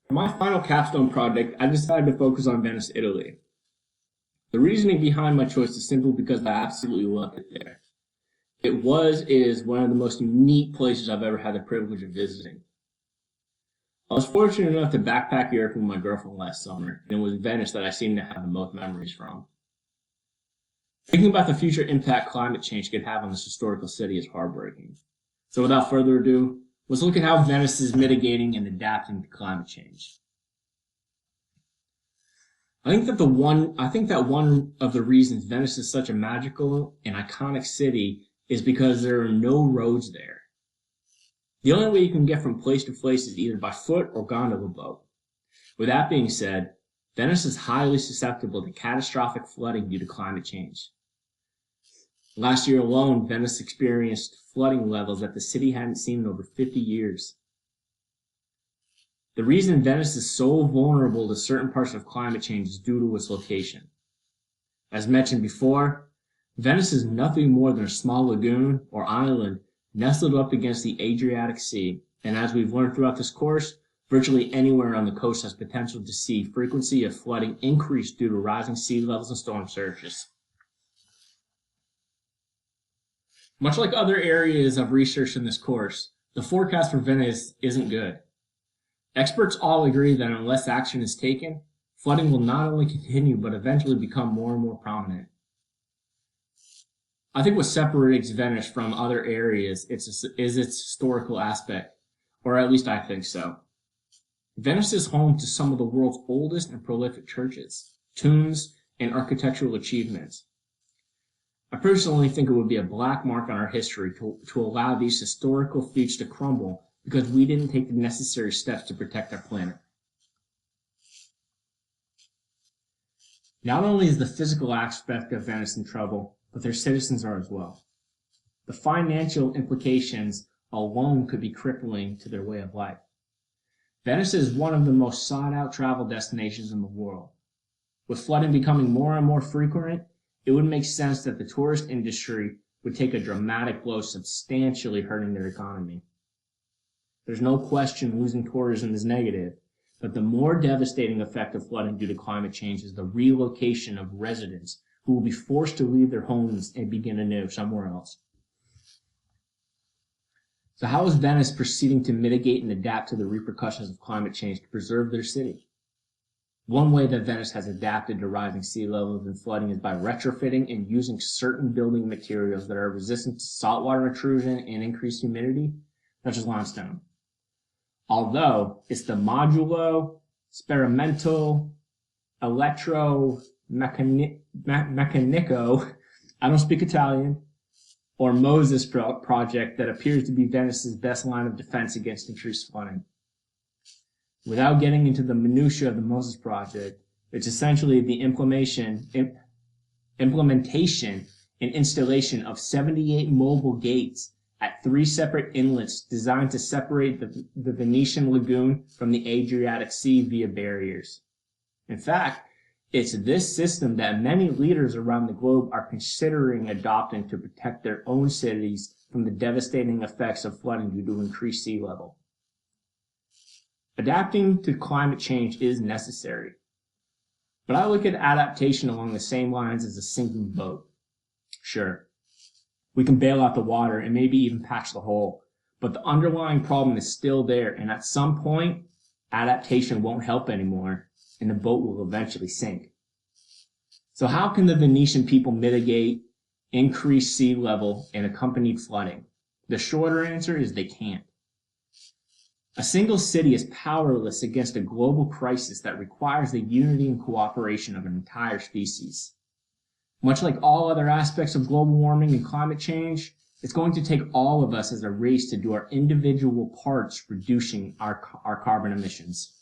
For my final capstone project, I decided to focus on Venice, Italy. The reasoning behind my choice is simply because I absolutely loved it there. Is one of the most unique places I've ever had the privilege of visiting. I was fortunate enough to backpack Europe with my girlfriend last summer, and it was Venice that I seem to have the most memories from. Thinking about the future impact climate change could have on this historical city is heartbreaking. So without further ado, let's look at how Venice is mitigating and adapting to climate change. I think that one of the reasons Venice is such a magical and iconic city is because there are no roads there. The only way you can get from place to place is either by foot or gondola boat. With that being said, Venice is highly susceptible to catastrophic flooding due to climate change. Last year alone, Venice experienced flooding levels that the city hadn't seen in over 50 years. The reason Venice is so vulnerable to certain parts of climate change is due to its location. As mentioned before, Venice is nothing more than a small lagoon or island nestled up against the Adriatic Sea, and as we've learned throughout this course, virtually anywhere on the coast has potential to see frequency of flooding increase due to rising sea levels and storm surges. Much like other areas of research in this course, the forecast for Venice isn't good. Experts all agree that unless action is taken, flooding will not only continue but eventually become more and more prominent. I think what separates Venice from other areas is its historical aspect, or at least I think so. Venice is home to some of the world's oldest and prolific churches, tombs, and architectural achievements. I personally think it would be a black mark on our history to allow these historical feats to crumble because we didn't take the necessary steps to protect our planet. Not only is the physical aspect of Venice in trouble, but their citizens are as well. The financial implications alone could be crippling to their way of life. Venice is one of the most sought-out travel destinations in the world. With flooding becoming more and more frequent, it would make sense that the tourist industry would take a dramatic blow, substantially hurting their economy. There's no question losing tourism is negative, but the more devastating effect of flooding due to climate change is the relocation of residents who will be forced to leave their homes and begin anew somewhere else. So how is Venice proceeding to mitigate and adapt to the repercussions of climate change to preserve their city? One way that Venice has adapted to rising sea levels and flooding is by retrofitting and using certain building materials that are resistant to saltwater intrusion and increased humidity, such as limestone. Although it's the modulo sperimental elettromeccanico, I don't speak Italian, or Moses project that appears to be Venice's best line of defense against increased flooding. Without getting into the minutiae of the Moses project, it's essentially the implementation and installation of 78 mobile gates at 3 separate inlets designed to separate the Venetian lagoon from the Adriatic Sea via barriers. In fact, it's this system that many leaders around the globe are considering adopting to protect their own cities from the devastating effects of flooding due to increased sea level. Adapting to climate change is necessary, but I look at adaptation along the same lines as a sinking boat. Sure, we can bail out the water and maybe even patch the hole, but the underlying problem is still there, and at some point, adaptation won't help anymore, and the boat will eventually sink. So how can the Venetian people mitigate increased sea level and accompanied flooding? The shorter answer is they can't. A single city is powerless against a global crisis that requires the unity and cooperation of an entire species. Much like all other aspects of global warming and climate change, it's going to take all of us as a race to do our individual parts reducing our carbon emissions.